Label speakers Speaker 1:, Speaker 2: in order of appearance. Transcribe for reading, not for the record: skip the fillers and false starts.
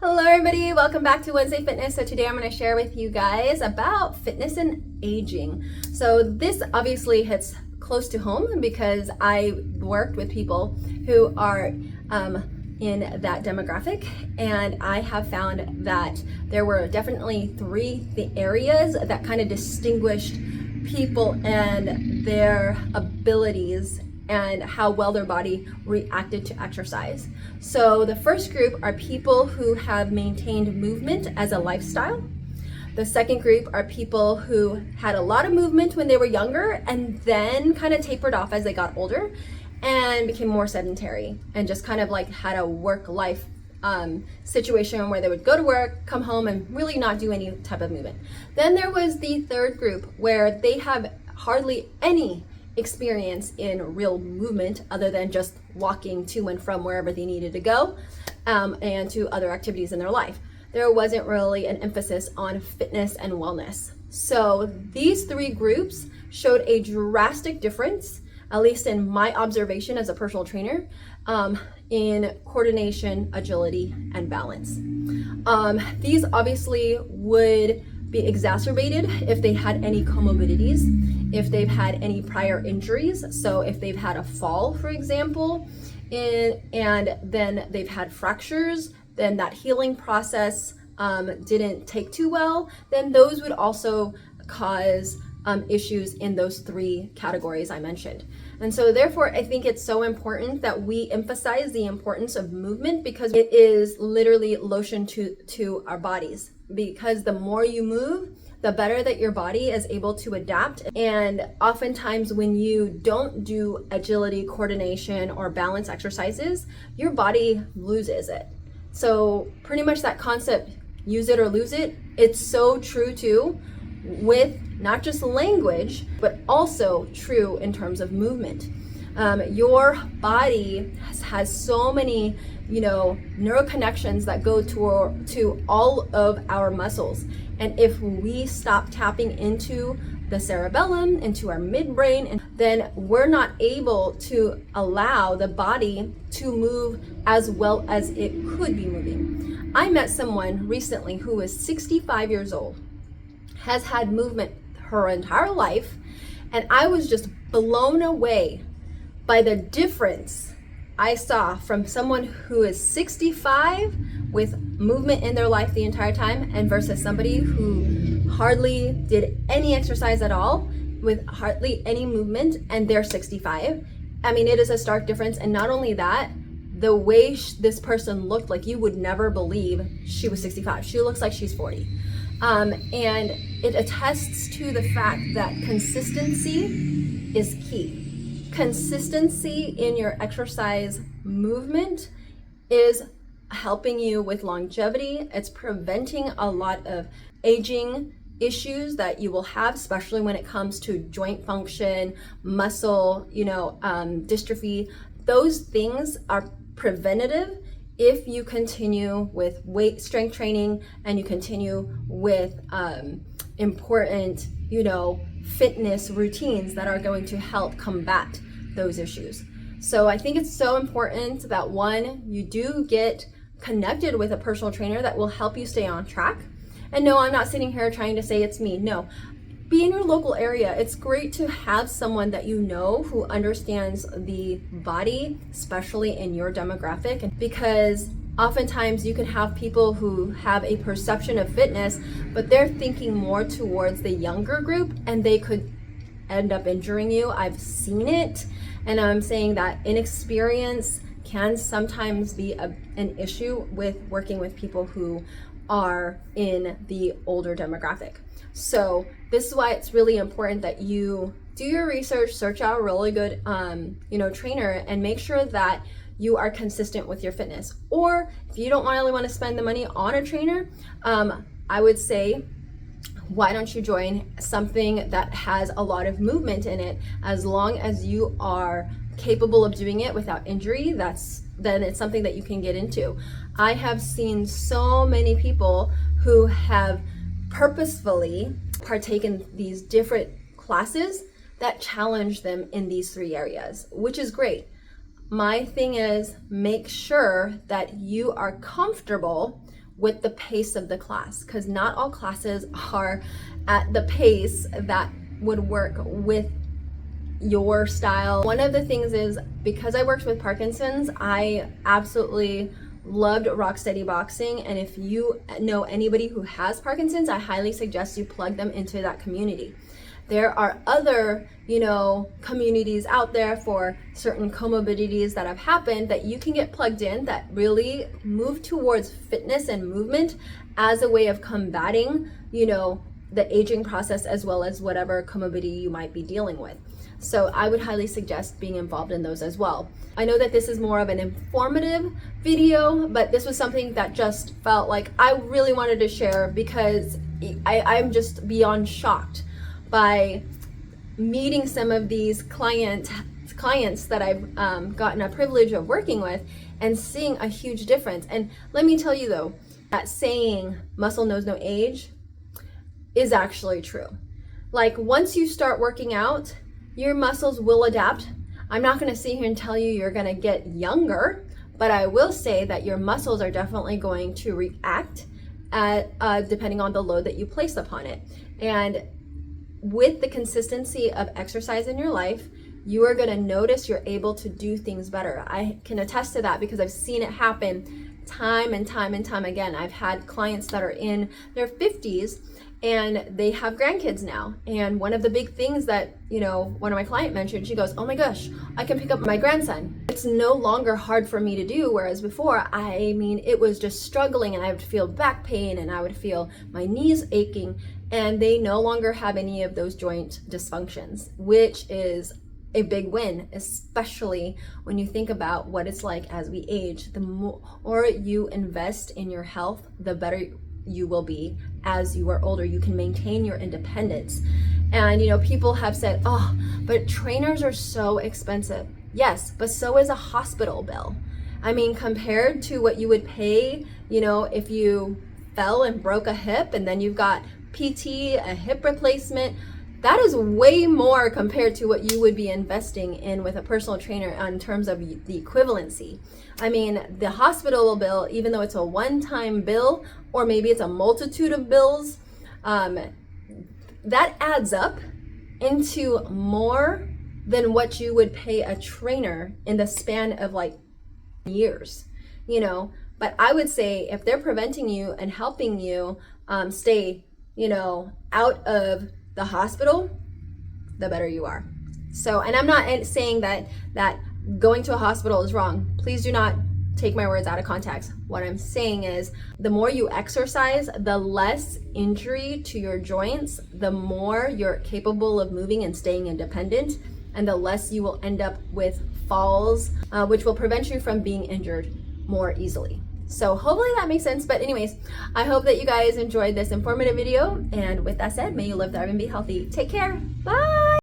Speaker 1: Hello everybody, welcome back to Wednesday Fitness. So today I'm going to share with you guys about fitness and aging. So this obviously hits close to home because I worked with people who are in that demographic, and I have found that there were definitely three areas that kind of distinguished people and their abilities and how well their body reacted to exercise. So the first group are people who have maintained movement as a lifestyle. The second group are people who had a lot of movement when they were younger and then kind of tapered off as they got older and became more sedentary and just kind of like had a work-life situation where they would go to work, come home, and really not do any type of movement. Then there was the third group where they have hardly any experience in real movement other than just walking to and from wherever they needed to go and to other activities in their life. There wasn't really an emphasis on fitness and wellness. So these three groups showed a drastic difference, at least in my observation as a personal trainer, in coordination, agility, and balance. These obviously would be exacerbated if they had any comorbidities, if they've had any prior injuries. So if they've had a fall, for example, and then they've had fractures, then that healing process didn't take too well, then those would also cause issues in those three categories I mentioned. And so therefore, I think it's so important that we emphasize the importance of movement because it is literally lotion to our bodies. Because the more you move, the better that your body is able to adapt. And oftentimes when you don't do agility, coordination, or balance exercises, your body loses it. So pretty much that concept, use it or lose it, it's so true too with not just language, but also true in terms of movement. Your body has so many, neuroconnections that go to all of our muscles. And if we stop tapping into the cerebellum, into our midbrain, then we're not able to allow the body to move as well as it could be moving. I met someone recently who is 65 years old, has had movement her entire life, and I was just blown away by the difference I saw from someone who is 65 with movement in their life the entire time and versus somebody who hardly did any exercise at all with hardly any movement and they're 65. I mean, it is a stark difference. And not only that, the way this person looked, like you would never believe she was 65. She looks like she's 40. And it attests to the fact that consistency is key. Consistency in your exercise movement is helping you with longevity. It's preventing a lot of aging issues that you will have, especially when it comes to joint function, muscle, dystrophy. Those things are preventative if you continue with weight strength training and you continue with important, fitness routines that are going to help combat those issues. So I think it's so important that one, you do get connected with a personal trainer that will help you stay on track. And no, I'm not sitting here trying to say it's me. No, be in your local area. It's great to have someone that you know who understands the body, especially in your demographic, because oftentimes you can have people who have a perception of fitness, but they're thinking more towards the younger group and they could end up injuring you. I've seen it, and I'm saying that inexperience can sometimes be an issue with working with people who are in the older demographic. So this is why it's really important that you do your research, search out a really good trainer, and make sure that you are consistent with your fitness. Or if you don't really want to spend the money on a trainer, I would say, why don't you join something that has a lot of movement in it? As long as you are capable of doing it without injury, then it's something that you can get into. I have seen so many people who have purposefully partaken these different classes that challenge them in these three areas, which is great. My thing is make sure that you are comfortable with the pace of the class, because not all classes are at the pace that would work with your style. One of the things is, because I worked with Parkinson's, I absolutely loved Rocksteady Boxing, and if you know anybody who has Parkinson's, I highly suggest you plug them into that community. There are other, communities out there for certain comorbidities that have happened that you can get plugged in, that really move towards fitness and movement as a way of combating, the aging process, as well as whatever comorbidity you might be dealing with. So I would highly suggest being involved in those as well. I know that this is more of an informative video, but this was something that just felt like I really wanted to share, because I'm just beyond shocked by meeting some of these clients that I've gotten a privilege of working with, and seeing a huge difference. And let me tell you though, that saying muscle knows no age is actually true. Like, once you start working out, your muscles will adapt. I'm not going to sit here and tell you you're going to get younger, but I will say that your muscles are definitely going to react depending on the load that you place upon it. And with the consistency of exercise in your life, you are going to notice you're able to do things better. I can attest to that because I've seen it happen time and time and time again. I've had clients that are in their 50s and they have grandkids now. And one of the big things that, one of my clients mentioned, she goes, "Oh my gosh, I can pick up my grandson. It's no longer hard for me to do." Whereas before, it was just struggling, and I would feel back pain and I would feel my knees aching, and they no longer have any of those joint dysfunctions, which is a big win, especially when you think about what it's like as we age. The more you invest in your health, the better you will be as you are older. You can maintain your independence. And people have said, "Oh, but trainers are so expensive." Yes, but so is a hospital bill. Compared to what you would pay, if you fell and broke a hip and then you've got PT, a hip replacement, that is way more compared to what you would be investing in with a personal trainer in terms of the equivalency. The hospital bill, even though it's a one-time bill, or maybe it's a multitude of bills, that adds up into more than what you would pay a trainer in the span of years, But I would say if they're preventing you and helping you stay, out of the hospital, the better you are. So, and I'm not saying that going to a hospital is wrong. Please do not take my words out of context. What I'm saying is, the more you exercise, the less injury to your joints, the more you're capable of moving and staying independent, and the less you will end up with falls, which will prevent you from being injured more easily. So hopefully that makes sense. But anyways, I hope that you guys enjoyed this informative video. And with that said, may you live, thrive, and be healthy. Take care. Bye.